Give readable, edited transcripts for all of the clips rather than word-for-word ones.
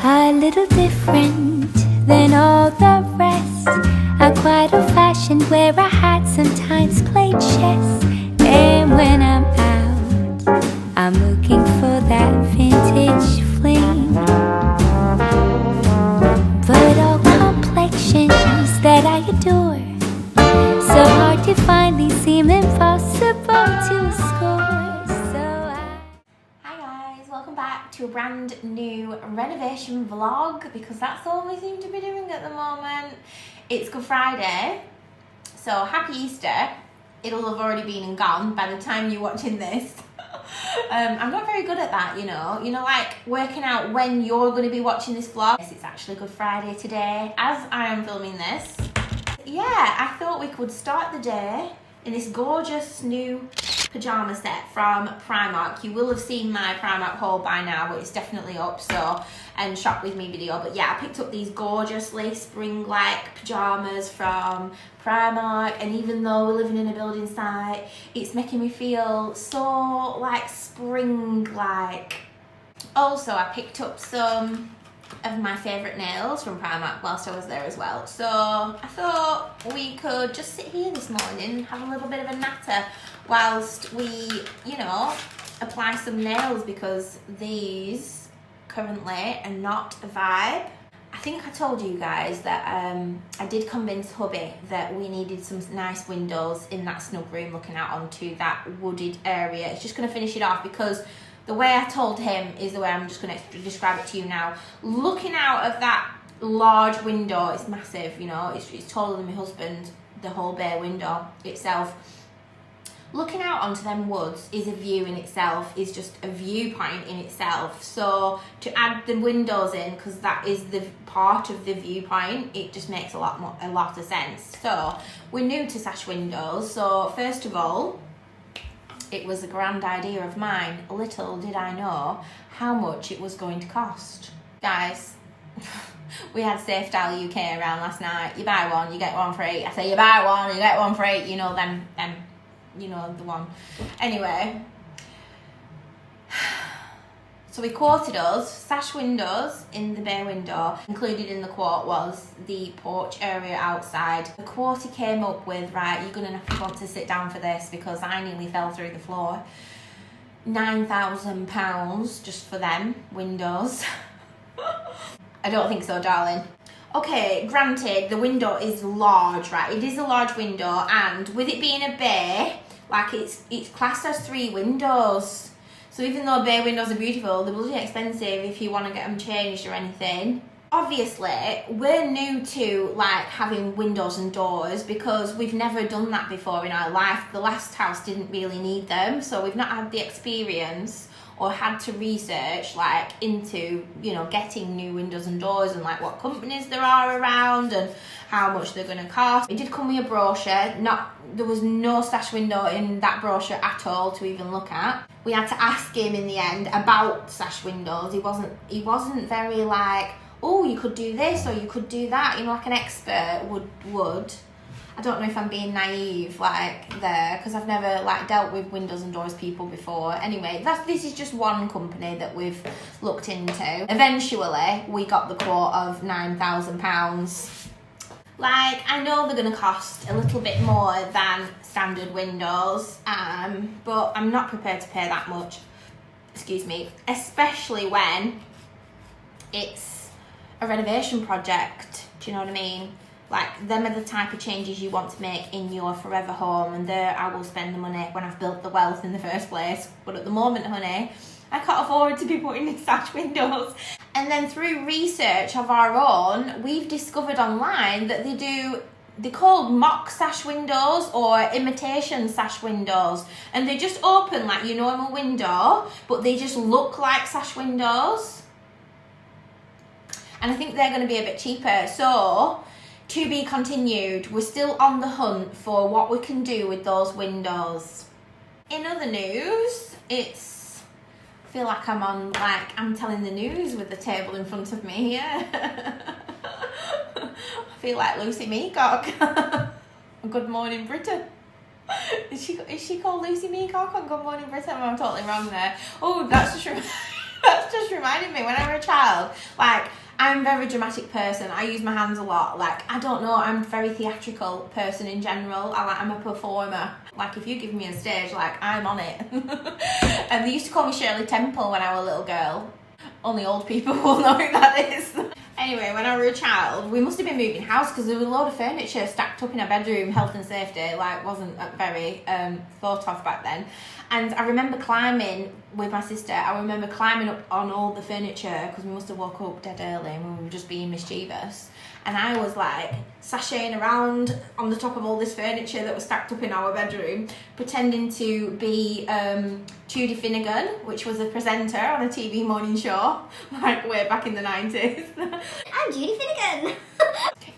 A little different than all the rest. I'm quite old-fashioned, wear a hat, sometimes play chess. And when I'm out, I'm looking for that vintage fling. But all complexions that I adore, so hard to find, these seem impossible to score. Hi guys, welcome back to a brand new renovation vlog, because that's all we seem to be doing at the moment. It's Good Friday, so happy Easter. It'll have already been and gone by the time you're watching this. I'm not very good at that, you know, like working out when you're going to be watching this vlog. Yes, it's actually Good Friday today as I am filming this. Yeah, I thought we could start the day in this gorgeous new pyjama set from Primark. You will have seen my Primark haul by now, but it's definitely up, so, and shop with me video. But yeah, I picked up these gorgeous lace spring-like pyjamas from Primark, and even though we're living in a building site, it's making me feel so like spring-like. Also, I picked up some of my favourite nails from Primark whilst I was there as well. So I thought we could just sit here this morning and have a little bit of a natter whilst we, you know, apply some nails, because these currently are not a vibe. I think I told you guys that I did convince hubby that we needed some nice windows in that snug room looking out onto that wooded area. It's just going to finish it off, because the way I told him is the way I'm just going to describe it to you now. Looking out of that large window, it's massive, you know, it's taller than my husband, the whole bay window itself. Looking out onto them woods is a view in itself, is just a viewpoint in itself. So to add the windows in, because that is the part of the viewpoint, it just makes a lot of sense. So we're new to Sash windows, so first of all, it was a grand idea of mine. Little did I know how much it was going to cost. Guys, we had Safe Style UK around last night. You buy one, you get one for $8. I say you buy one, you get one for $8. You know them, you know the one. Anyway, so we quoted us Sash windows in the bay window. Included in the quote was the porch area outside. The quote he came up with, right, you're gonna want to sit down for this because I nearly fell through the floor. £9,000 just for them windows. I don't think so, darling. Okay, granted, the window is large, right? It is a large window, and with it being a bay, like it's classed as 3 windows. So even though bay windows are beautiful, they're bloody expensive if you want to get them changed or anything. Obviously, we're new to like having windows and doors because we've never done that before in our life. The last house didn't really need them, so we've not had the experience or had to research like into, you know, getting new windows and doors and like what companies there are around and how much they're going to cost. It did come with a brochure. There was no Sash window in that brochure at all to even look at. We had to ask him in the end about Sash windows. He wasn't very like, oh, you could do this or you could do that, you know, like an expert would. I don't know if I'm being naive like there, because I've never like dealt with windows and doors people before. Anyway, this is just one company that we've looked into. Eventually, we got the quote of £9,000. Like, I know they're gonna cost a little bit more than standard windows, but I'm not prepared to pay that much. Excuse me, especially when it's a renovation project. Do you know what I mean? Like, them are the type of changes you want to make in your forever home, and there I will spend the money when I've built the wealth in the first place. But at the moment, honey, I can't afford to be putting in Sash windows. And then through research of our own, we've discovered online that they're called mock Sash windows or imitation Sash windows. And they just open like your normal window, but they just look like Sash windows. And I think they're going to be a bit cheaper. So, to be continued. We're still on the hunt for what we can do with those windows. In other news, I feel like I'm telling the news with the table in front of me here. I feel like Lucy Meacock. Good Morning Britain. Is she called Lucy Meacock on Good Morning Britain? I'm totally wrong there. Oh, that's just reminded me when I was a child. Like, I'm a very dramatic person. I use my hands a lot. Like, I don't know, I'm a very theatrical person in general. I'm a performer. Like, if you give me a stage, like, I'm on it. And they used to call me Shirley Temple when I was a little girl. Only old people will know who that is. Anyway, when I was a child, we must have been moving house because there was a load of furniture stacked up in our bedroom. Health and safety, like, wasn't very thought of back then. And I remember climbing with my sister. I remember climbing up on all the furniture because we must have woke up dead early and we were just being mischievous. And I was like sashaying around on the top of all this furniture that was stacked up in our bedroom, pretending to be Judy Finnegan, which was a presenter on a TV morning show, like way back in the 90s. I'm Judy Finnegan.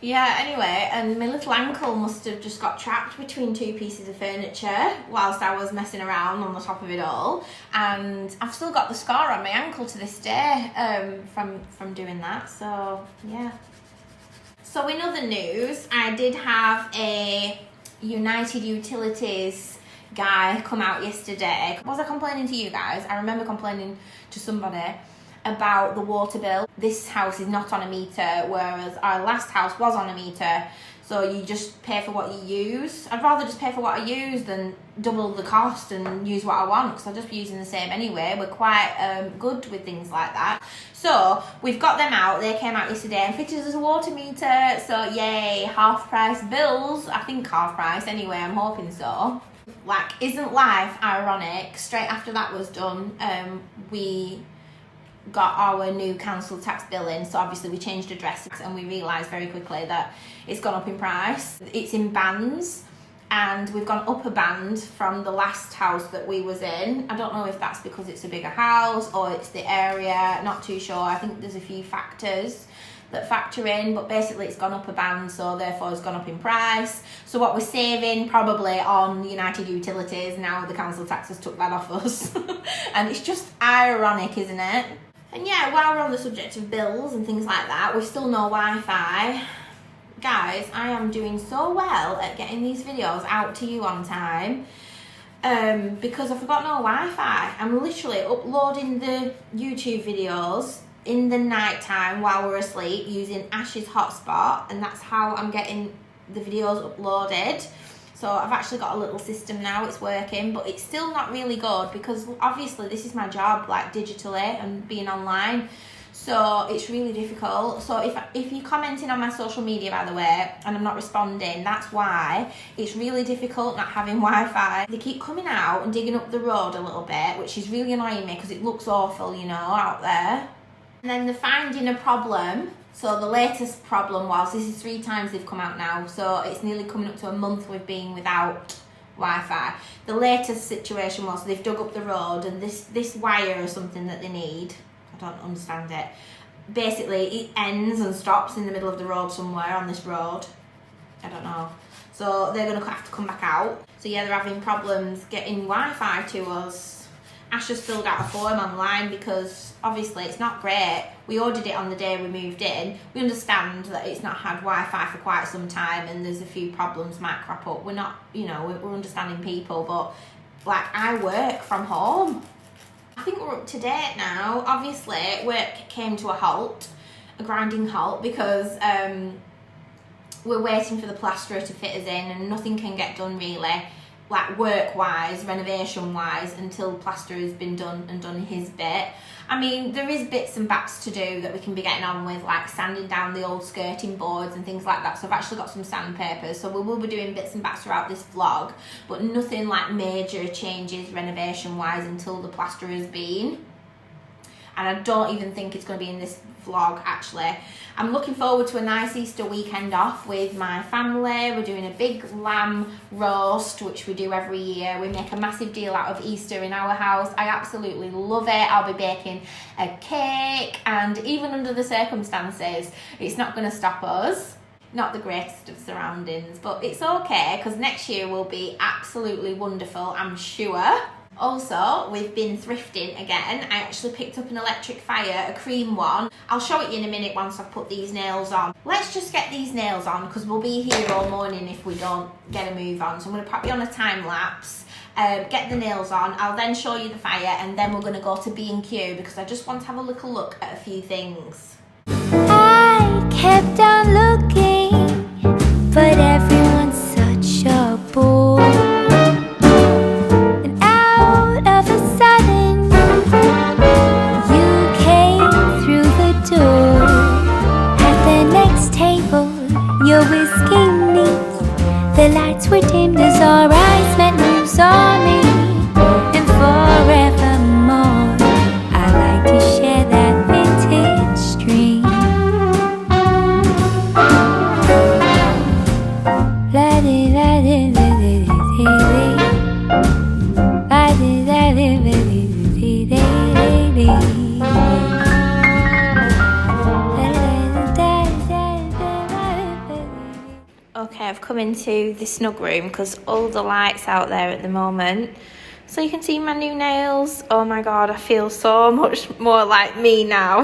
Yeah, anyway, and my little ankle must have just got trapped between two pieces of furniture whilst I was messing around on the top of it all. And I've still got the scar on my ankle to this day from doing that, so yeah. So in other news, I did have a United Utilities guy come out yesterday. Was I complaining to you guys? I remember complaining to somebody about the water bill. This house is not on a meter, whereas our last house was on a meter. So you just pay for what you use. I'd rather just pay for what I use than double the cost and use what I want, because I'll just be using the same anyway. We're quite good with things like that. So we've got them out. They came out yesterday and fitted us a water meter. So yay, half price bills. I think half price anyway, I'm hoping so. Like, isn't life ironic? Straight after that was done, we got our new council tax bill in, so obviously we changed addresses and we realised very quickly that it's gone up in price. It's in bands and we've gone up a band from the last house that we was in. I don't know if that's because it's a bigger house or it's the area, not too sure. I think there's a few factors that factor in, but basically it's gone up a band, so therefore it's gone up in price. So what we're saving probably on United Utilities, now the council tax has took that off us. And it's just ironic, isn't it? And yeah, while we're on the subject of bills and things like that, we've still no Wi-Fi. Guys, I am doing so well at getting these videos out to you on time because I've got no Wi-Fi. I'm literally uploading the YouTube videos in the night time while we're asleep using Ash's hotspot, and that's how I'm getting the videos uploaded. So I've actually got a little system now, it's working, but it's still not really good because obviously this is my job, like digitally and being online. So it's really difficult. So if you're commenting on my social media, by the way, and I'm not responding, that's why. It's really difficult not having Wi-Fi. They keep coming out and digging up the road a little bit, which is really annoying me because it looks awful, you know, out there. And then they're finding a problem. So the latest problem was, this is 3 times they've come out now, so it's nearly coming up to a month we've been without Wi-Fi. The latest situation was they've dug up the road and this wire or something that they need, I don't understand it, basically it ends and stops in the middle of the road somewhere on this road. I don't know. So they're going to have to come back out. So yeah, they're having problems getting Wi-Fi to us. Ash has filled out a form online because obviously it's not great. We ordered it on the day we moved in. We understand that it's not had Wi-Fi for quite some time and there's a few problems might crop up. We're not, you know, we're understanding people, but like I work from home. I think we're up to date now. Obviously work came to a halt, a grinding halt, because we're waiting for the plasterer to fit us in and nothing can get done really, like work-wise, renovation-wise, until plaster has been done and done his bit. I mean, there is bits and bats to do that we can be getting on with, like sanding down the old skirting boards and things like that. So I've actually got some sandpaper, so we will be doing bits and bats throughout this vlog, but nothing like major changes renovation-wise until the plaster has been. And I don't even think it's going to be in this vlog actually. I'm looking forward to a nice Easter weekend off with my family. We're doing a big lamb roast, which we do every year. We make a massive deal out of Easter in our house. I absolutely love it. I'll be baking a cake, and even under the circumstances, it's not going to stop us. Not the greatest of surroundings, but it's okay because next year will be absolutely wonderful, I'm sure. Also, we've been thrifting again. I actually picked up an electric fire, a cream one. I'll show it you in a minute once I've put these nails on. Let's just get these nails on because we'll be here all morning if we don't get a move on. So I'm going to pop you on a time lapse, get the nails on. I'll then show you the fire and then we're going to go to B&Q because I just want to have a little look at a few things. come into the snug room because all the lights out there at the moment. So you can see my new nails. Oh my god, I feel so much more like me now.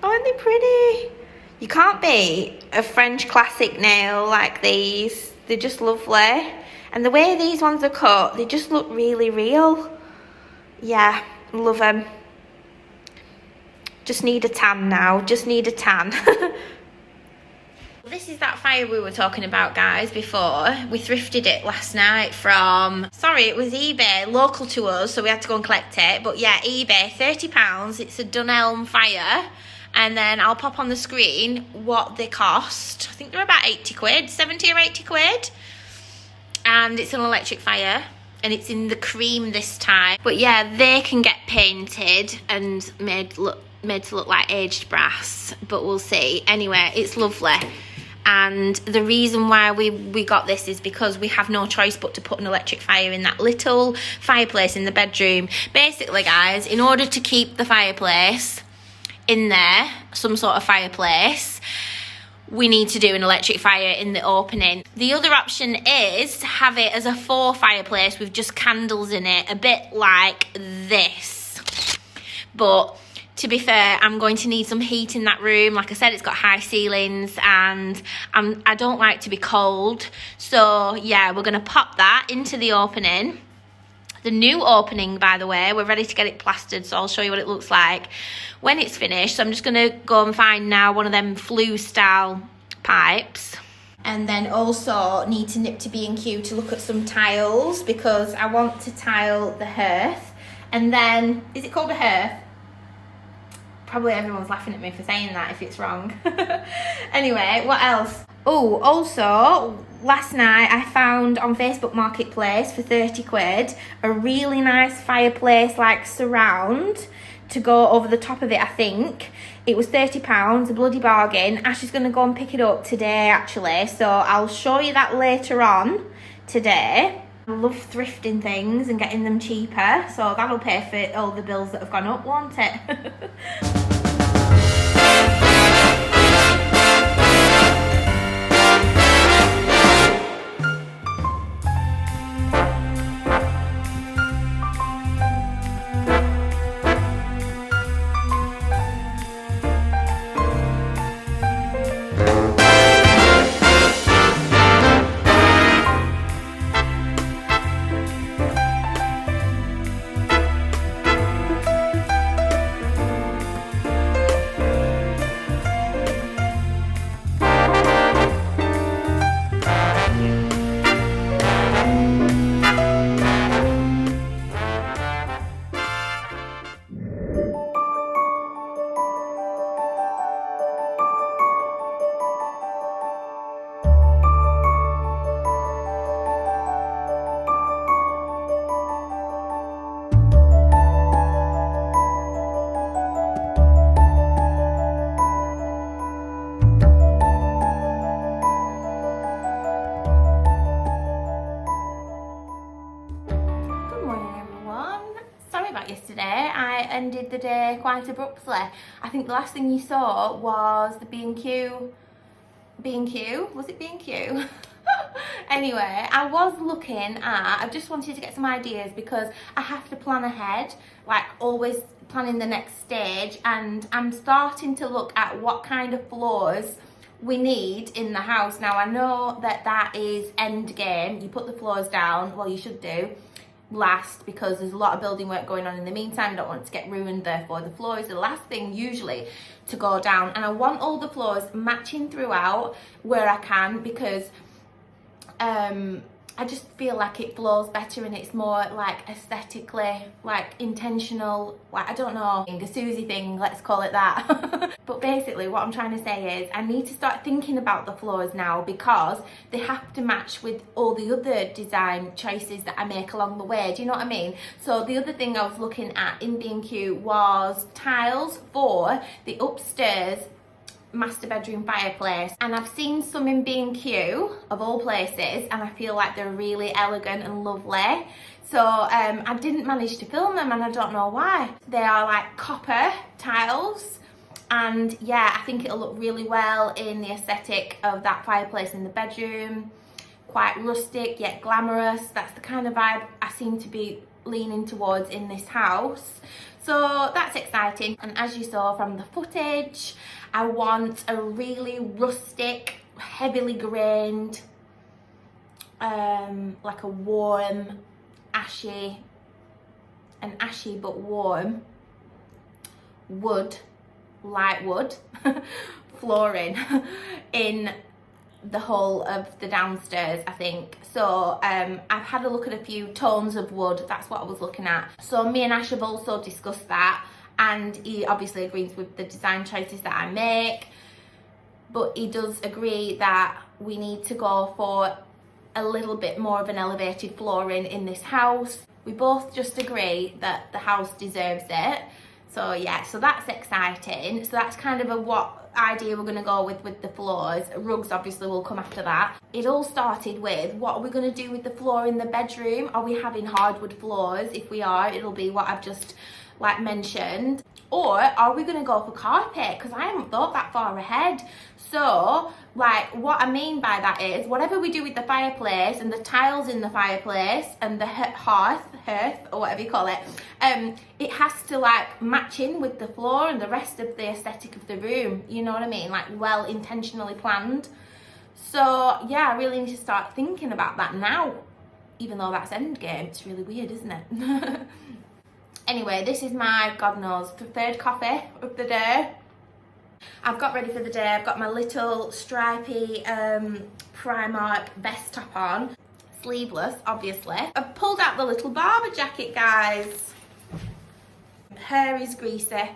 Aren't they pretty? You can't beat a French classic nail like these. They're just lovely. And the way these ones are cut, they just look really real. Yeah, love them. Just need a tan now, just need a tan. This is that fire we were talking about, guys, before. We thrifted it last night from, sorry, it was eBay, local to us, so we had to go and collect it. But yeah, eBay, £30. It's a Dunelm fire. And then I'll pop on the screen what they cost. I think they're about 80 quid, 70 or 80 quid. And it's an electric fire. And it's in the cream this time. But yeah, they can get painted and made to look like aged brass. But we'll see. Anyway, it's lovely. And the reason why we got this is because we have no choice but to put an electric fire in that little fireplace in the bedroom. Basically, guys, in order to keep the fireplace in there, some sort of fireplace, we need to do an electric fire in the opening. The other option is to have it as a 4 fireplace with just candles in it, a bit like this. But to be fair, I'm going to need some heat in that room. Like I said, it's got high ceilings and I don't like to be cold. So yeah, we're gonna pop that into the opening. The new opening, by the way, we're ready to get it plastered, so I'll show you what it looks like when it's finished. So I'm just gonna go and find now one of them flue style pipes. And then also need to nip to B&Q to look at some tiles because I want to tile the hearth. And then, is it called a hearth? Probably everyone's laughing at me for saying that if it's wrong. Anyway, what else? Oh, also, last night I found on Facebook Marketplace for 30 quid a really nice fireplace like surround to go over the top of it, I think. It was £30, a bloody bargain. Ash is going to go and pick it up today, actually. So I'll show you that later on today. I love thrifting things and getting them cheaper. So that'll pay for all the bills that have gone up, won't it? Yesterday I ended the day quite abruptly. I think the last thing you saw was the B&Q, was it B&Q? Anyway, I was looking at, I just wanted to get some ideas because I have to plan ahead, like always planning the next stage, and I'm starting to look at what kind of floors we need in the house. Now I know that is end game, you put the floors down, well you should do, last because there's a lot of building work going on in the meantime. Don't want it to get ruined, therefore the floor is the last thing usually to go down, and I want all the floors matching throughout where I can because I just feel like it flows better and it's more like aesthetically like intentional, like I don't know, a Suzy thing, let's call it that. But basically what I'm trying to say is I need to start thinking about the floors now because they have to match with all the other design choices that I make along the way, do you know what I mean? So the other thing I was looking at in B&Q was tiles for the upstairs master bedroom fireplace, and I've seen some in B&Q of all places and I feel like they're really elegant and lovely. So I didn't manage to film them and I don't know why. They are like copper tiles And yeah, I think it'll look really well in the aesthetic of that fireplace in the bedroom. Quite rustic yet glamorous. That's the kind of vibe I seem to be leaning towards in this house. So that's exciting. And as you saw from the footage, I want a really rustic, heavily grained, like a warm, ashy but warm wood, light wood flooring in the whole of the downstairs, I think. So I've had a look at a few tones of wood. That's what I was looking at. So me and Ash have also discussed that, and he obviously agrees with the design choices that I make, but he does agree that we need to go for a little bit more of an elevated flooring in this house. We both just agree that the house deserves it. So yeah, so that's exciting. So that's kind of what idea we're going to go with the floors. Rugs obviously will come after that. It all started with, what are we going to do with the floor in the bedroom? Are we having hardwood floors? If we are, it'll be what I've just like mentioned. Or are we going to go for carpet? Because I haven't thought that far ahead. So like what I mean by that is, whatever we do with the fireplace and the tiles in the fireplace and the hearth or whatever you call it, it has to like match in with the floor and the rest of the aesthetic of the room, you know what I mean, like well intentionally planned. So yeah, I really need to start thinking about that now, even though that's endgame. It's really weird, isn't it? Anyway, this is my, God knows, the third coffee of the day. I've got ready for the day. I've got my little stripy Primark vest top on. Sleeveless, obviously. I've pulled out the little barber jacket, guys. Hair is greasy.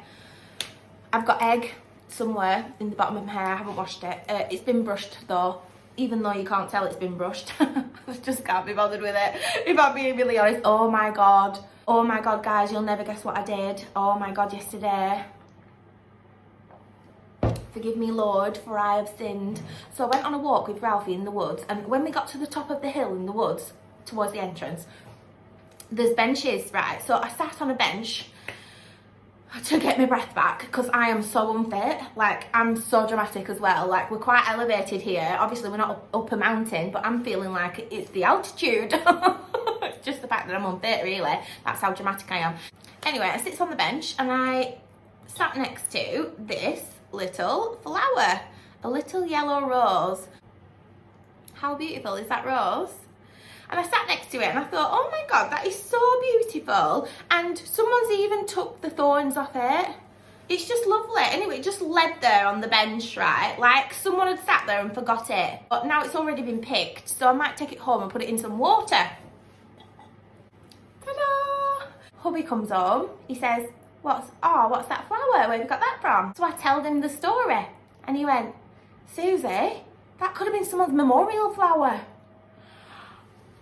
I've got egg somewhere in the bottom of my hair. I haven't washed it. It's been brushed though, even though you can't tell it's been brushed. I just can't be bothered with it, if I'm being really honest. Oh my god. Oh my god, guys, you'll never guess what I did. Oh my god, yesterday. Forgive me, Lord, for I have sinned. So I went on a walk with Ralphie in the woods, and when we got to the top of the hill in the woods, towards the entrance, there's benches, right? So I sat on a bench to get my breath back, because I am so unfit. Like, I'm so dramatic as well. Like, we're quite elevated here. Obviously, we're not up a mountain, but I'm feeling like it's the altitude. It's just the fact that I'm unfit, really. That's how dramatic I am. Anyway, I sit on the bench, and I sat next to this little flower, a little yellow rose. How beautiful is that rose? And I sat next to it and I thought, oh my god, that is so beautiful, and someone's even took the thorns off it. It's just lovely. Anyway, it just led there on the bench, right? Like someone had sat there and forgot it, but now it's already been picked, so I might take it home and put it in some water. Ta-da! Hubby comes home, he says, what's that flower? Where have you got that from? So I told him the story, and he went, Suzy, that could have been someone's memorial flower.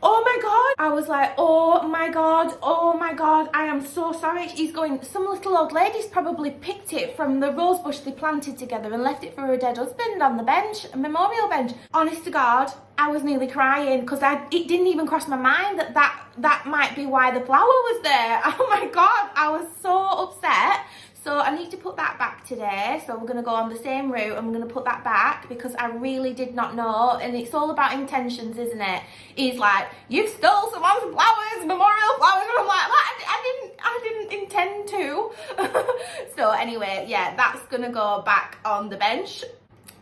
Oh my god. I was like, oh my god, I am so sorry. He's going, some little old lady's probably picked it from the rose bush they planted together and left it for her dead husband on the bench, a memorial bench. Honest to God, I was nearly crying, because it didn't even cross my mind that might be why the flower was there. Oh my god, I was so upset. So I need to put that back today. So we're going to go on the same route. I'm going to put that back because I really did not know. And it's all about intentions, isn't it? He's like, you've stole someone's flowers, memorial flowers. And I'm like, I didn't intend to. So anyway, yeah, that's going to go back on the bench.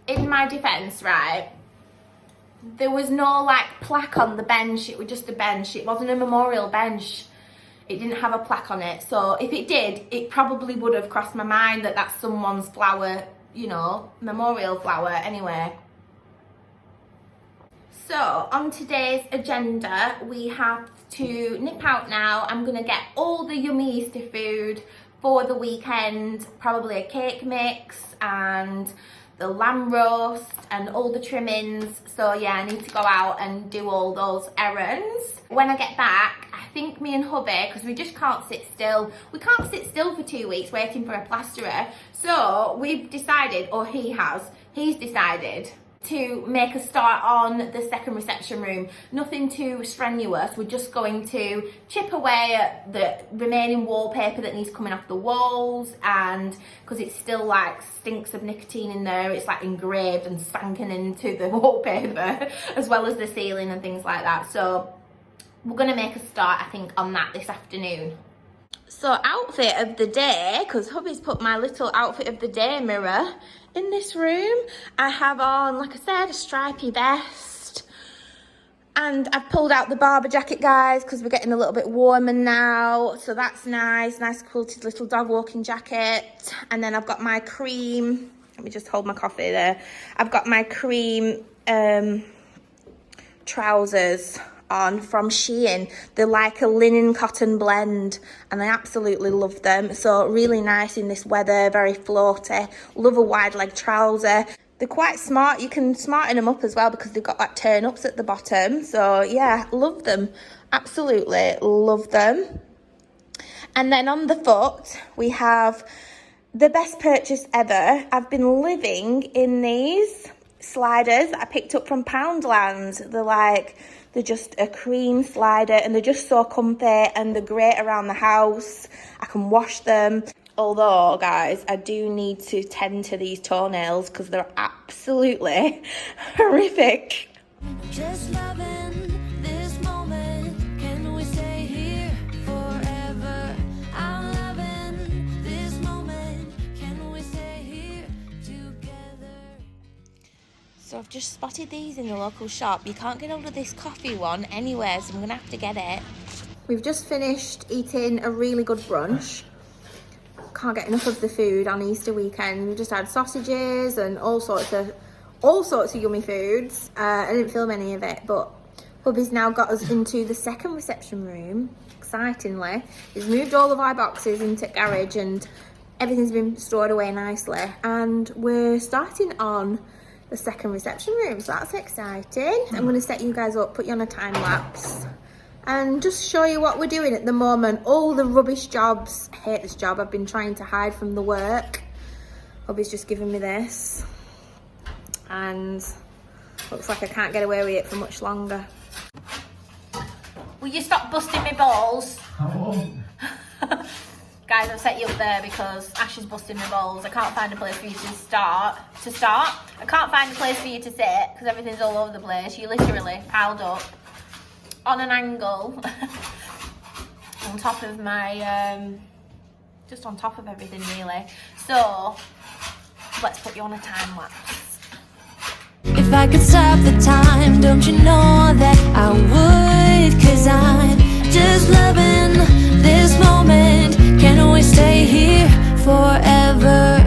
In my defense, right, there was no like plaque on the bench. It was just a bench. It wasn't a memorial bench. It didn't have a plaque on it. So if it did, it probably would have crossed my mind that that's someone's flower, you know, memorial flower. Anyway. So on today's agenda, we have to nip out now. I'm going to get all the yummy Easter food for the weekend. Probably a cake mix and the lamb roast and all the trimmings. So yeah, I need to go out and do all those errands. When I get back, I think me and hubby, because we just can't sit still. We can't sit still for 2 weeks waiting for a plasterer. So we've decided, or he's decided, to make a start on the second reception room. Nothing too strenuous. We're just going to chip away at the remaining wallpaper that needs coming off the walls, and because it still like stinks of nicotine in there, it's like engraved and sanken into the wallpaper as well as the ceiling and things like that. So we're gonna make a start, I think, on that this afternoon. So outfit of the day, because hubby's put my little outfit of the day mirror in this room. I have on, like I said, a stripy vest, and I've pulled out the Barber jacket, guys, because we're getting a little bit warmer now, so that's nice quilted little dog walking jacket. And then I've got my cream, let me just hold my coffee there, I've got my cream trousers on from Shein. They're like a linen cotton blend and I absolutely love them. So really nice in this weather, very floaty. Love a wide leg trouser. They're quite smart. You can smarten them up as well because they've got like turn ups at the bottom. So yeah, love them. Absolutely love them. And then on the foot we have the best purchase ever. I've been living in these sliders that I picked up from Poundland. They're just a cream slider and they're just so comfy and they're great around the house. I can wash them. Although, guys, I do need to tend to these toenails because they're absolutely horrific. Just loving this moment. Can we stay here forever? I'm loving this moment. Can we stay here together? So I've just spotted these in the local shop. You can't get hold of this coffee one anywhere, so I'm gonna have to get it. We've just finished eating a really good brunch. Can't get enough of the food on Easter weekend. We just had sausages and all sorts of yummy foods. I didn't film any of it, but hubby's now got us into the second reception room. Excitingly, he's moved all of our boxes into garage and everything's been stored away nicely. And we're starting on the second reception room, so that's exciting. I'm going to set you guys up, put you on a time lapse and just show you what we're doing at the moment. All the rubbish jobs. I hate this job. I've been trying to hide from the work. Hubby's just given me this and looks like I can't get away with it for much longer. Will you stop busting my balls? Guys, I've set you up there because Ash is busting my balls. I can't find a place for you to start. I can't find a place for you to sit because everything's all over the place. You literally piled up on an angle on top of my, just on top of everything really. So, let's put you on a time lapse. If I could stop the time, don't you know that I would? 'Cause I'm just loving this moment. Can we stay here forever?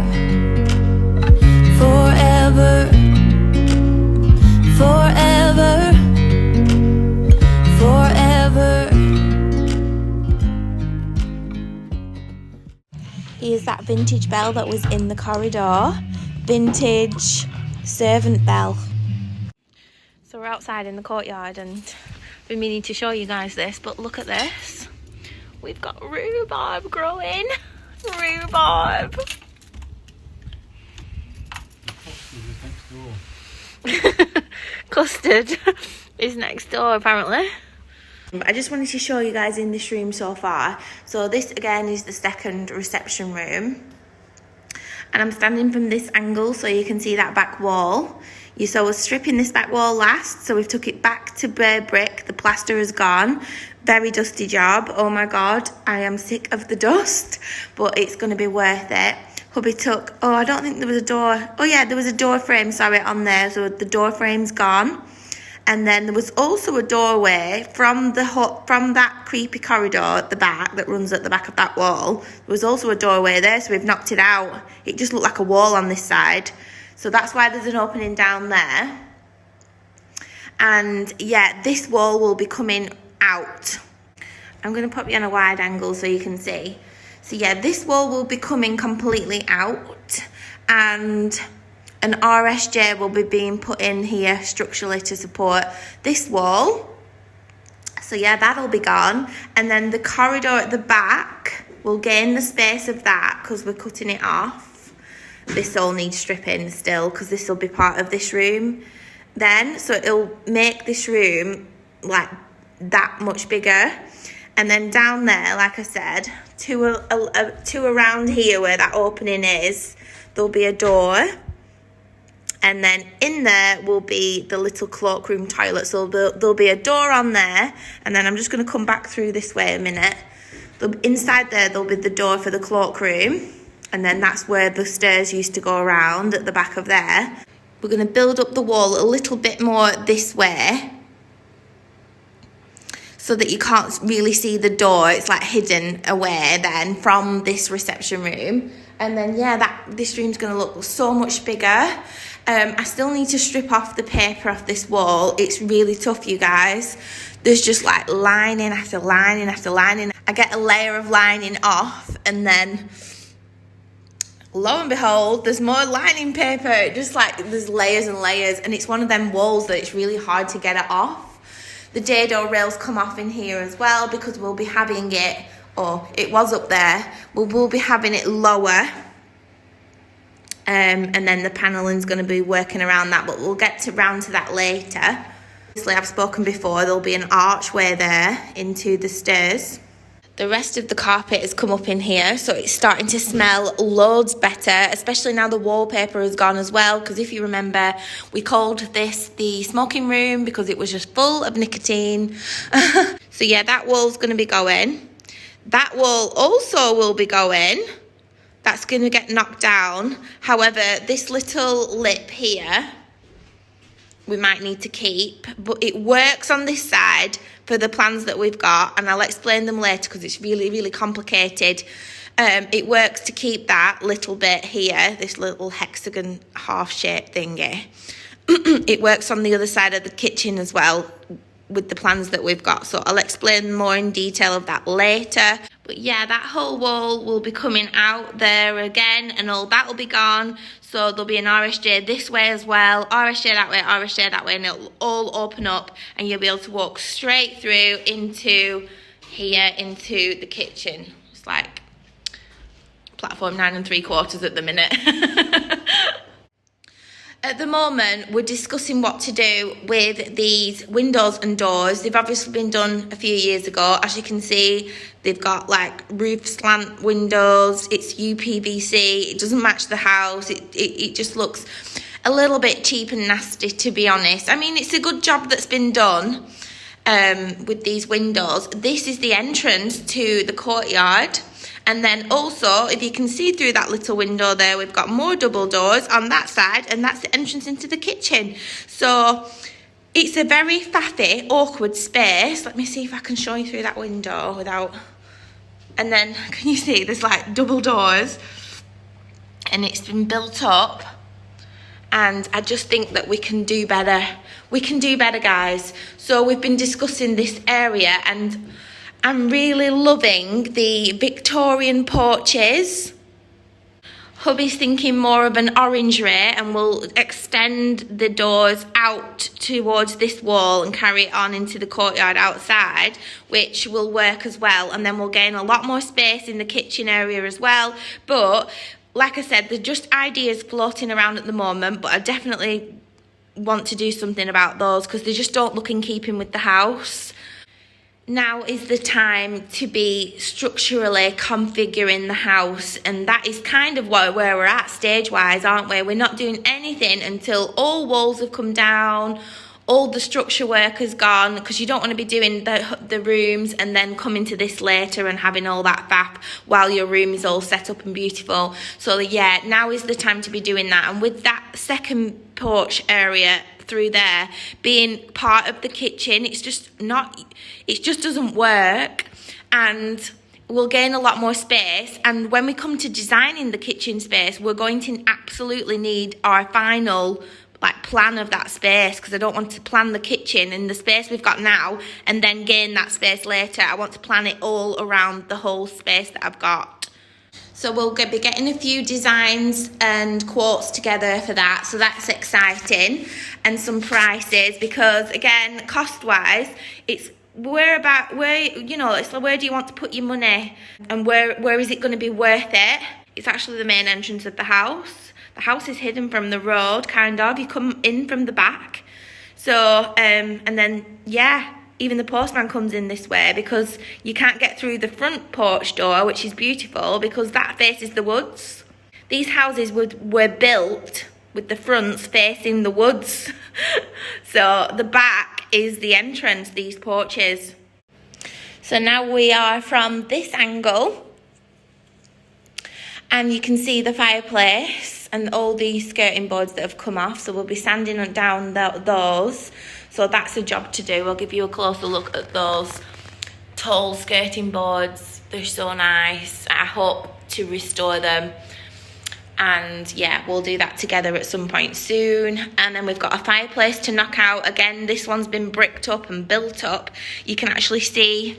Forever. Forever. Forever. Here's that vintage bell that was in the corridor. Vintage servant bell. So we're outside in the courtyard and I've been meaning to show you guys this, but look at this. We've got rhubarb growing. Rhubarb. Custard is next door apparently. I just wanted to show you guys in this room so far. So this again is the second reception room. And I'm standing from this angle so you can see that back wall. You saw us stripping this back wall last, so we've took it back to bare brick. The plaster is gone. Very dusty job. Oh my God, I am sick of the dust, but it's going to be worth it. Hubby took, oh, I don't think there was a door. Oh yeah, there was a door frame, sorry, on there. So the door frame's gone. And then there was also a doorway from that creepy corridor at the back that runs at the back of that wall. There was also a doorway there, so we've knocked it out. It just looked like a wall on this side. So that's why there's an opening down there. And yeah, this wall will be coming out. I'm going to pop you on a wide angle so you can see. So yeah, this wall will be coming completely out. And an RSJ will be being put in here structurally to support this wall. So yeah, that'll be gone. And then the corridor at the back will gain the space of that because we're cutting it off. this all needs stripping still, because this will be part of this room then. So it'll make this room like that much bigger. And then down there, like I said, to around here where that opening is, there'll be a door. And then in there will be the little cloakroom toilet. So there'll be a door on there. And then I'm just going to come back through this way a minute. Inside there, there'll be the door for the cloakroom. And then that's where the stairs used to go around at the back of there. We're going to build up the wall a little bit more this way, so that you can't really see the door. It's like hidden away then from this reception room. And then, yeah, this room's going to look so much bigger. I still need to strip off the paper off this wall. It's really tough, you guys. There's just like lining after lining after lining. I get a layer of lining off, and then lo and behold, there's more lining paper. Just like there's layers and layers, and it's one of them walls that it's really hard to get it off. The dado rails come off in here as well, because we'll be having it, or it was up there, we'll be having it lower. And then the panelling's going to be working around that, but we'll get round to that later. Obviously, I've spoken before, there'll be an archway there into the stairs. The rest of the carpet has come up in here, so it's starting to smell loads better, especially now the wallpaper has gone as well, because if you remember, we called this the smoking room because it was just full of nicotine. So yeah, that wall's going to be going. That wall also will be going. That's going to get knocked down. However, this little lip here, we might need to keep, but it works on this side for the plans that we've got, and I'll explain them later because it's really, really complicated. It works to keep that little bit here, this little hexagon half-shaped thingy. It works on the other side of the kitchen as well with the plans that we've got, so I'll explain more in detail of that later. But yeah, that whole wall will be coming out there again, and all that will be gone. So there'll be an RSJ this way as well, RSJ that way, and it'll all open up, and you'll be able to walk straight through into here, into the kitchen. It's like platform 9 3/4 at the minute. At the moment, we're discussing what to do with these windows and doors. They've obviously been done a few years ago. As you can see, they've got like roof slant windows. It's UPVC. It doesn't match the house. It just looks a little bit cheap and nasty, to be honest. I mean, it's a good job that's been done with these windows. This is the entrance to the courtyard. And then also, if you can see through that little window there, we've got more double doors on that side, and that's the entrance into the kitchen. So it's a very faffy, awkward space. Let me see if I can show you through that window without... And then, can you see, there's like double doors, and it's been built up. And I just think that we can do better. We can do better, guys. So we've been discussing this area, and I'm really loving the Victorian porches. Hubby's thinking more of an orangery, and we'll extend the doors out towards this wall and carry it on into the courtyard outside, which will work as well. And then we'll gain a lot more space in the kitchen area as well. But like I said, there's just ideas floating around at the moment, but I definitely want to do something about those because they just don't look in keeping with the house. Now is the time to be structurally configuring the house, and that is kind of where we're at stage-wise, aren't we? We're not doing anything until all walls have come down, all the structure work has gone, because you don't want to be doing the rooms and then coming to this later and having all that faff while your room is all set up and beautiful. So yeah, now is the time to be doing that. And with that second porch area through there being part of the kitchen, it just doesn't work, and we'll gain a lot more space. And when we come to designing the kitchen space, we're going to absolutely need our final plan of that space, because I don't want to plan the kitchen in the space we've got now and then gain that space later. I want to plan it all around the whole space that I've got. So we'll be getting a few designs and quotes together for that. So that's exciting. And some prices, because again, cost-wise, it's where do you want to put your money, and where is it going to be worth it? It's actually the main entrance of the house. The house is hidden from the road, kind of. You come in from the back. So, and then, yeah, even the postman comes in this way because you can't get through the front porch door, which is beautiful because that faces the woods. These houses were built with the fronts facing the woods. So the back is the entrance, these porches. So now we are from this angle. And you can see the fireplace and all these skirting boards that have come off. So we'll be sanding down those. So that's a job to do. I'll give you a closer look at those tall skirting boards. They're so nice. I hope to restore them. And yeah, we'll do that together at some point soon. And then we've got a fireplace to knock out. Again, this one's been bricked up and built up. You can actually see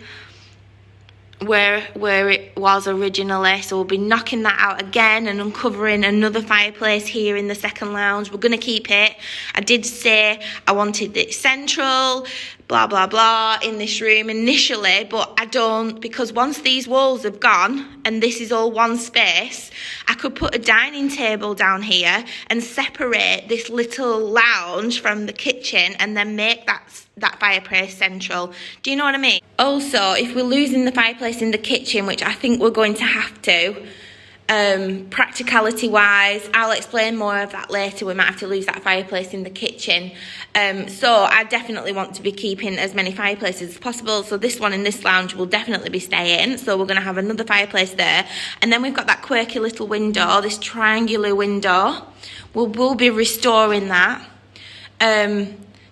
where it was originally, so we'll be knocking that out again and uncovering another fireplace here in the second lounge. We're going to keep it. I did say I wanted it central, blah blah blah, in this room initially, but I don't, because once these walls have gone and this is all one space, I could put a dining table down here and separate this little lounge from the kitchen and then make that fireplace central. Do you know what I mean? Also, if we're losing the fireplace in the kitchen, which I think we're going to have to, practicality wise, I'll explain more of that later. We might have to lose that fireplace in the kitchen. So I definitely want to be keeping as many fireplaces as possible. So this one in this lounge will definitely be staying. So we're going to have another fireplace there. And then we've got that quirky little window, this triangular window. We'll be restoring that.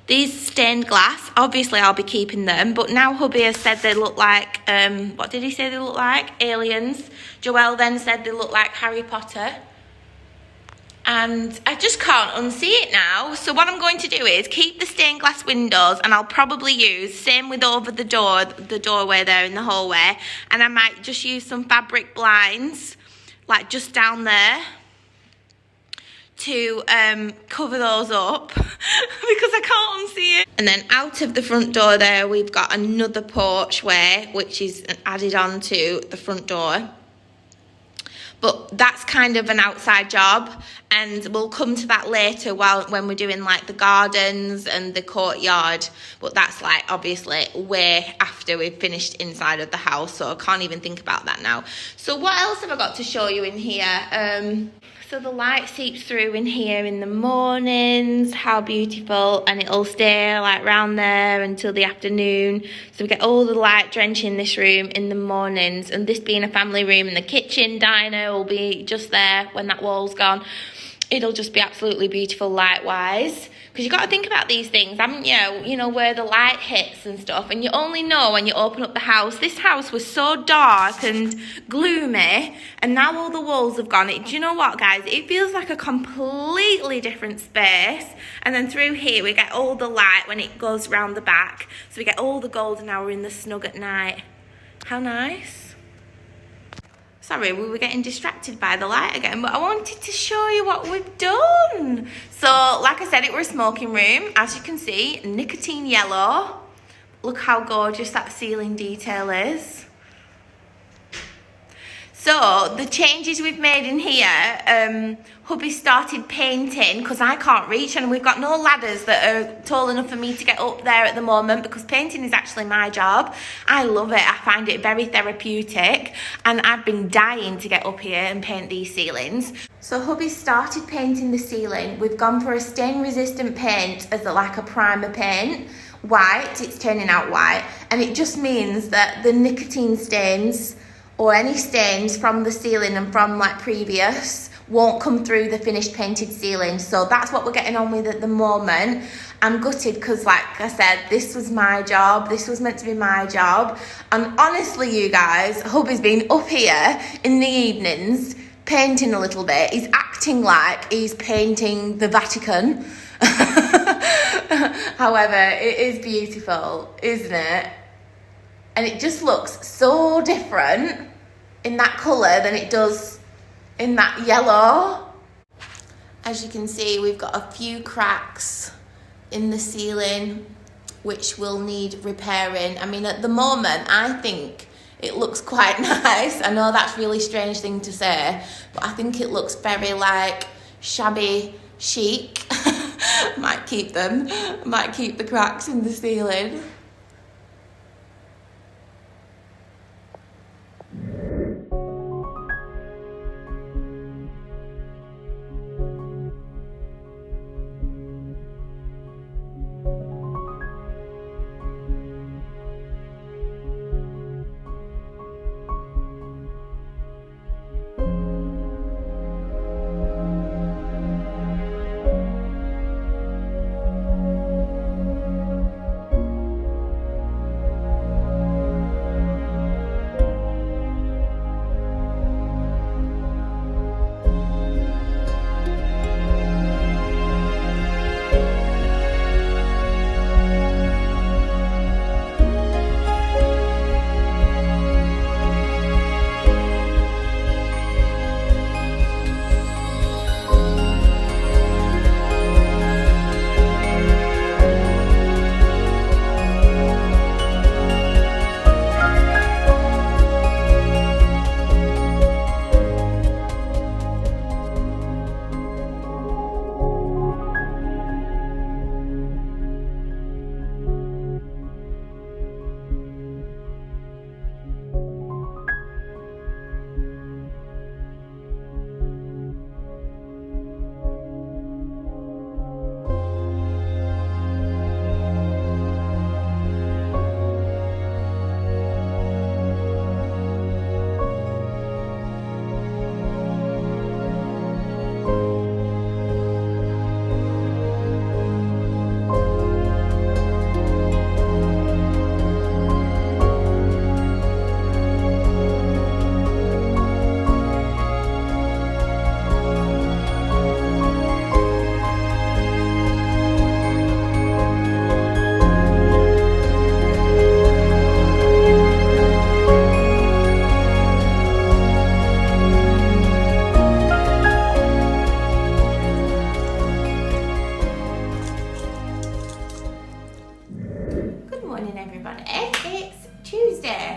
These stained glass, obviously I'll be keeping them, but now hubby has said they look like, what did he say they look like? Aliens. Joelle then said they look like Harry Potter. And I just can't unsee it now. So what I'm going to do is keep the stained glass windows, and I'll probably use, same with over the doorway there in the hallway, and I might just use some fabric blinds, like just down there, to cover those up because I can't unsee it. And then out of the front door there, we've got another porchway, which is added on to the front door. But that's kind of an outside job, and we'll come to that later when we're doing like the gardens and the courtyard. But that's like obviously way after we've finished inside of the house, so I can't even think about that now. So what else have I got to show you in here? So the light seeps through in here in the mornings, how beautiful, and it'll stay like round there until the afternoon. So we get all the light drenching this room in the mornings, and this being a family room, and the kitchen diner will be just there when that wall's gone. It'll just be absolutely beautiful light-wise. Because you've got to think about these things, haven't you? You know, where the light hits and stuff. And you only know when you open up the house. This house was so dark and gloomy. And now all the walls have gone. Do you know what, guys? It feels like a completely different space. And then through here, we get all the light when it goes round the back. So we get all the golden hour in the snug at night. How nice. Sorry, we were getting distracted by the light again, but I wanted to show you what we've done. So, like I said, it was a smoking room. As you can see, nicotine yellow. Look how gorgeous that ceiling detail is. So, the changes we've made in here, hubby started painting because I can't reach, and we've got no ladders that are tall enough for me to get up there at the moment because painting is actually my job. I love it. I find it very therapeutic, and I've been dying to get up here and paint these ceilings. So hubby started painting the ceiling. We've gone for a stain resistant paint as like a primer paint. White, it's turning out white, and it just means that the nicotine stains or any stains from the ceiling and from like previous won't come through the finished painted ceiling. So that's what we're getting on with at the moment. I'm gutted because, like I said, this was my job. This was meant to be my job. And honestly, you guys, hubby's been up here in the evenings painting a little bit. He's acting like he's painting the Vatican. However, it is beautiful, isn't it? And it just looks so different in that colour than it does in that yellow. As you can see, we've got a few cracks in the ceiling which will need repairing. I mean, at the moment, I think it looks quite nice. I know that's a really strange thing to say, but I think it looks very like shabby chic. Might keep them, might keep the cracks in the ceiling.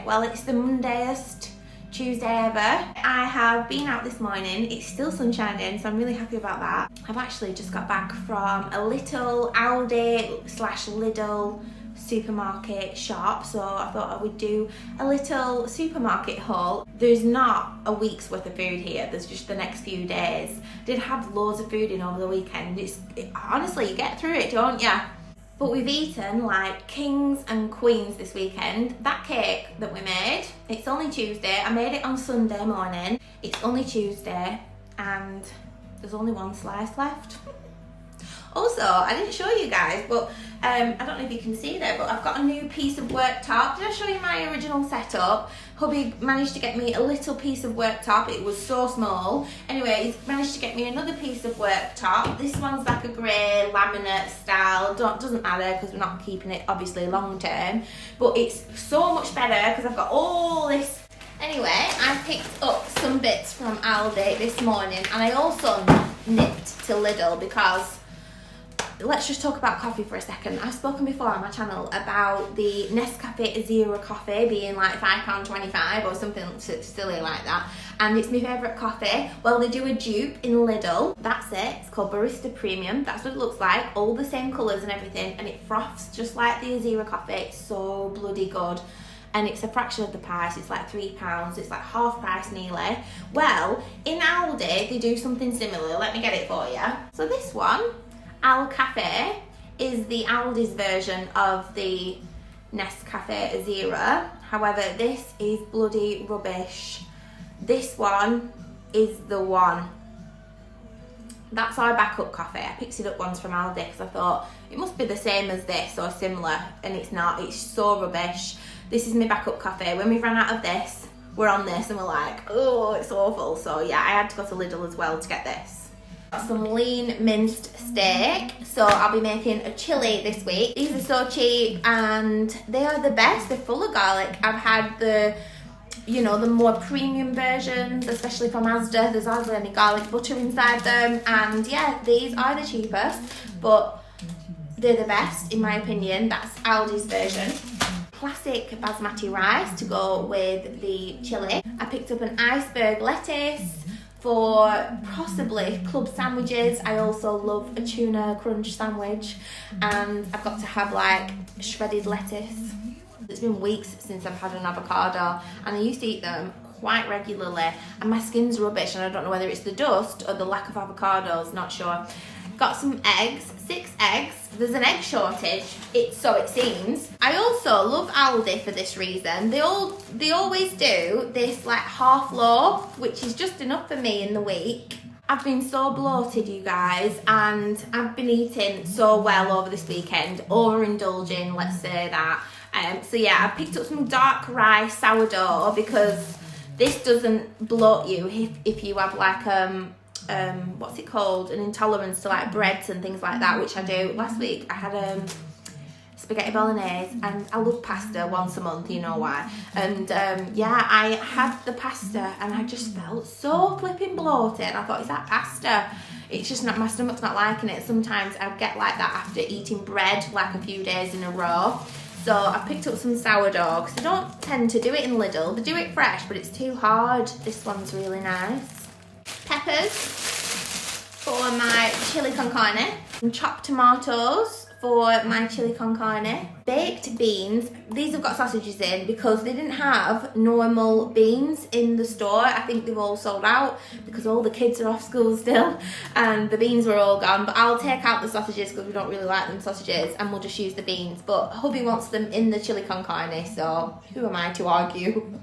Well, it's the Mondayest Tuesday ever. I have been out this morning. It's still sunshining, so I'm really happy about that. I've actually just got back from a little Aldi / Lidl supermarket shop, so I thought I would do a little supermarket haul. There's not a week's worth of food here, there's just the next few days. Did have loads of food in over the weekend. Honestly, you get through it, don't you? But we've eaten like kings and queens this weekend. That cake that we made, it's only Tuesday. I made it on Sunday morning. It's only Tuesday and there's only one slice left. Also, I didn't show you guys, but I don't know if you can see there, but I've got a new piece of worktop. Did I show you my original setup? Hubby managed to get me a little piece of worktop. It was so small. Anyway, he's managed to get me another piece of worktop. This one's like a grey laminate style. Doesn't matter because we're not keeping it obviously long term, but it's so much better because I've got all this. Anyway, I picked up some bits from Aldi this morning, and I also nipped to Lidl because let's just talk about coffee for a second. I've spoken before on my channel about the Nescafe Zero coffee being like £5.25 or something silly like that, and it's my favourite coffee. Well, they do a dupe in Lidl. That's it. It's called Barista Premium. That's what it looks like. All the same colours and everything, and it froths just like the Zero coffee. It's so bloody good. And it's a fraction of the price. It's like £3. It's like half price nearly. Well, in Aldi, they do something similar. Let me get it for you. So this one, Al Cafe, is the Aldi's version of the Nescafe Zero. However, this is bloody rubbish. This one is the one. That's our backup coffee. I picked it up once from Aldi because I thought it must be the same as this or similar, and it's not. It's so rubbish. This is my backup coffee. When we've run out of this, we're on this and we're like, oh, it's awful. So yeah, I had to go to Lidl as well to get this. Got some lean minced steak. So I'll be making a chilli this week. These are so cheap and they are the best. They're full of garlic. I've had the more premium versions, especially from Asda. There's hardly any garlic butter inside them. And yeah, these are the cheapest, but they're the best in my opinion. That's Aldi's version. classic basmati rice to go with the chili. I picked up an iceberg lettuce for possibly club sandwiches. I also love a tuna crunch sandwich, and I've got to have like shredded lettuce. It's been weeks since I've had an avocado, and I used to eat them quite regularly, and my skin's rubbish, and I don't know whether it's the dust or the lack of avocados, not sure. Got some eggs, 6 eggs. There's an egg shortage, so it seems. I also love Aldi for this reason. They always do this like half loaf, which is just enough for me in the week. I've been so bloated, you guys, and I've been eating so well over this weekend, overindulging, let's say that. So yeah, I picked up some dark rice sourdough because this doesn't bloat you if you have like what's it called, an intolerance to like breads and things like that, which I do. Last week I had spaghetti bolognese, and I love pasta once a month, you know why. And yeah, I had the pasta and I just felt so flipping bloated. I thought, is that pasta? It's just not, my stomach's not liking it. Sometimes I get like that after eating bread like a few days in a row. So I picked up some sourdough because they don't tend to do it in Lidl. They do it fresh, but it's too hard. This one's really nice. Peppers for my chili con carne. And chopped tomatoes for my chili con carne. Baked beans. These have got sausages in because they didn't have normal beans in the store. I think they've all sold out because all the kids are off school still and the beans were all gone. But I'll take out the sausages because we don't really like them sausages, and we'll just use the beans. But hubby wants them in the chili con carne, so who am I to argue?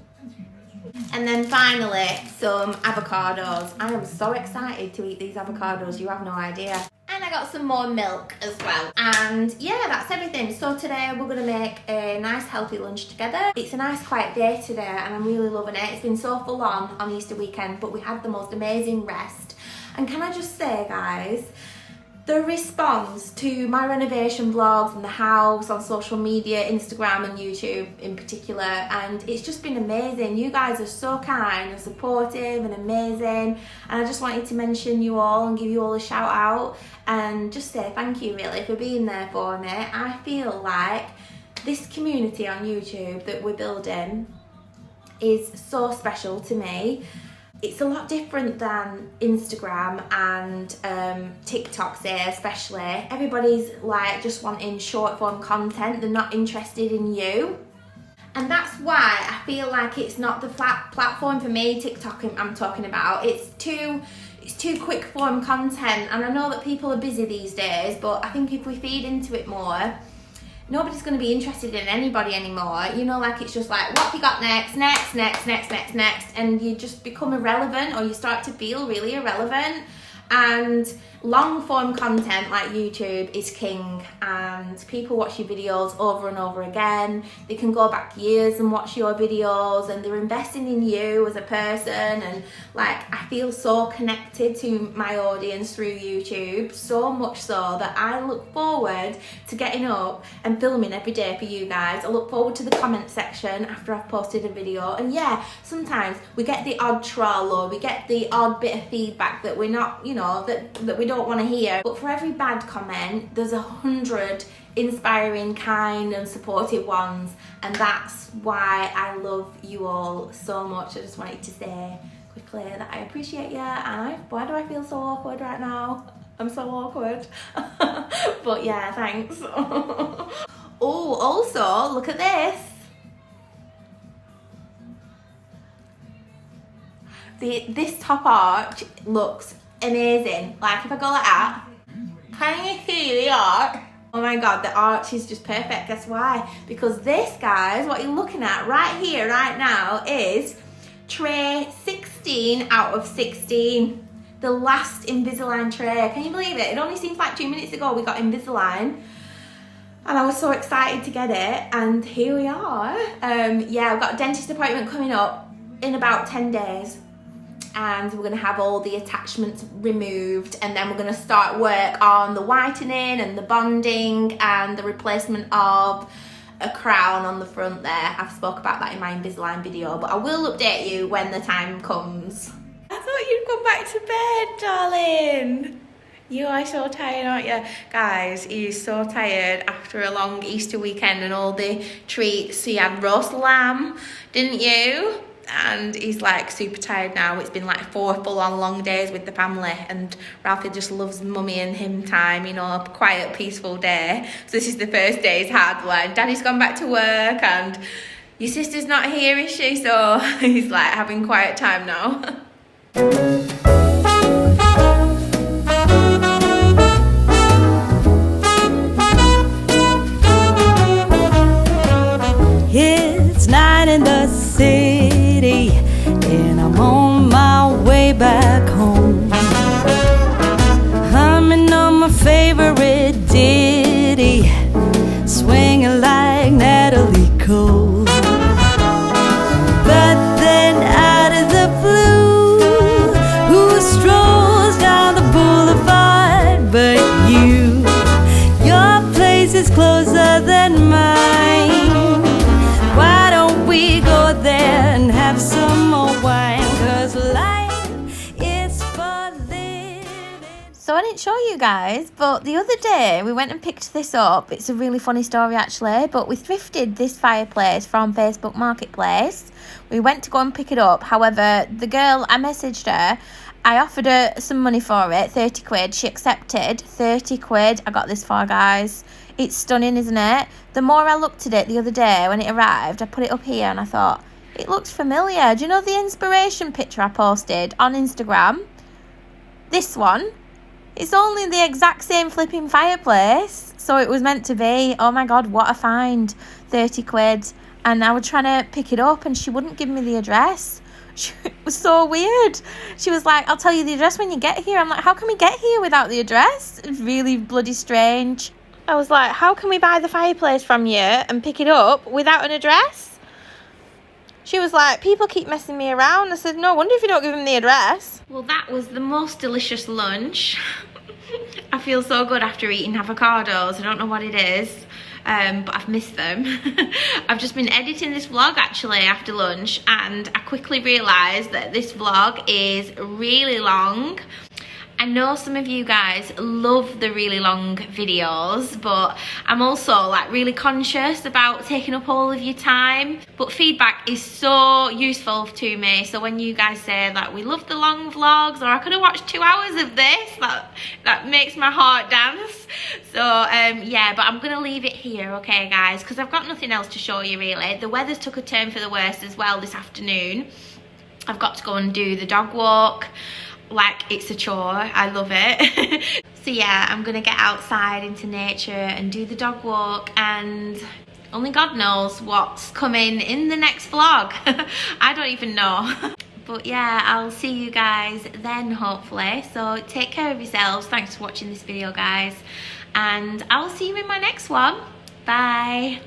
And then finally, some avocados. I am so excited to eat these avocados, you have no idea. And I got some more milk as well. And yeah, that's everything. So today we're gonna make a nice healthy lunch together. It's a nice quiet day today and I'm really loving it. It's been so full on Easter weekend, but we had the most amazing rest. And can I just say, guys, the response to my renovation vlogs and the house on social media, Instagram and YouTube in particular, and it's just been amazing. You guys are so kind and supportive and amazing, and I just wanted to mention you all and give you all a shout out and just say thank you really for being there for me. I feel like this community on YouTube that we're building is so special to me. It's a lot different than Instagram and TikTok, say, especially. Everybody's like just wanting short form content. They're not interested in you. And that's why I feel like it's not the platform for me, TikTok I'm talking about. It's too quick form content, and I know that people are busy these days, but I think if we feed into it more, nobody's going to be interested in anybody anymore. You know, like it's just like, what have you got next, and you just become irrelevant, or you start to feel really irrelevant. And long form content like YouTube is king, and people watch your videos over and over again. They can go back years and watch your videos, and they're investing in you as a person. And like, I feel so connected to my audience through YouTube, so much so that I look forward to getting up and filming every day for you guys. I look forward to the comment section after I've posted a video. And yeah, sometimes we get the odd troll, or we get the odd bit of feedback that we're not, you know, that we don't want to hear. But for every bad comment, there's 100 inspiring, kind and supportive ones, and that's why I love you all so much. I just wanted to say quickly that I appreciate you. And why do I feel so awkward right now? I'm so awkward. But yeah, thanks. Oh, also, look at this. This top arch looks amazing. Like, if I go like that, can you see the arch? Oh my god, the arch is just perfect. Guess why? Because this, guys, what you're looking at right here, right now, is tray 16 out of 16. The last Invisalign tray. Can you believe it? It only seems like 2 minutes ago we got Invisalign, and I was so excited to get it, and here we are. Yeah, I've got a dentist appointment coming up in about 10 days. And we're going to have all the attachments removed, and then we're going to start work on the whitening and the bonding and the replacement of a crown on the front there. I've spoke about that in my Invisalign video, but I will update you when the time comes. I thought you'd come back to bed, darling. You are so tired, aren't you? Guys, he's so tired after a long Easter weekend and all the treats. He had roast lamb, didn't you? And he's like super tired now. It's been like 4 full-on long days with the family, and Ralphie just loves mummy and him time, you know, a quiet, peaceful day. So this is the first day he's had when Daddy's gone back to work and your sister's not here, is she? So he's like having quiet time now. It's 9 in the city, and I'm on my way back home. Humming on my favorite ditty, swinging like Natalie Cole. But then out of the blue, who strolls down the boulevard but you? Your place is closer than mine. Why don't we go there and have some more wine? 'Cause life is for living. So I didn't show you guys, but the other day we went and picked this up. It's a really funny story actually, but we thrifted this fireplace from Facebook Marketplace. We went to go and pick it up. However, the girl, I messaged her, I offered her some money for it, 30 quid. She accepted 30 quid. I got this for, guys. It's stunning, isn't it? The more I looked at it the other day when it arrived, I put it up here and I thought, it looks familiar. Do you know the inspiration picture I posted on Instagram? This one. It's only the exact same flipping fireplace. So it was meant to be. Oh my God, what a find. 30 quid. And I was trying to pick it up and she wouldn't give me the address. It was so weird. She was like, I'll tell you the address when you get here. I'm like, how can we get here without the address? It's really bloody strange. I was like, how can we buy the fireplace from you and pick it up without an address? She was like, people keep messing me around. I said, no wonder if you don't give them the address. Well, that was the most delicious lunch. I feel so good after eating avocados. I don't know what it is, but I've missed them. I've just been editing this vlog actually after lunch, and I quickly realised that this vlog is really long. I know some of you guys love the really long videos, but I'm also like really conscious about taking up all of your time. But feedback is so useful to me. So when you guys say that we love the long vlogs, or I could have watched 2 hours of this, that makes my heart dance. So yeah, but I'm gonna leave it here, okay guys, because I've got nothing else to show you really. The weather's took a turn for the worse as well this afternoon. I've got to go and do the dog walk. Like it's a chore. I love it. So yeah, I'm gonna get outside into nature and do the dog walk, and only God knows what's coming in the next vlog. I don't even know. But yeah, I'll see you guys then hopefully. So take care of yourselves. Thanks for watching this video guys, and I'll see you in my next one. Bye.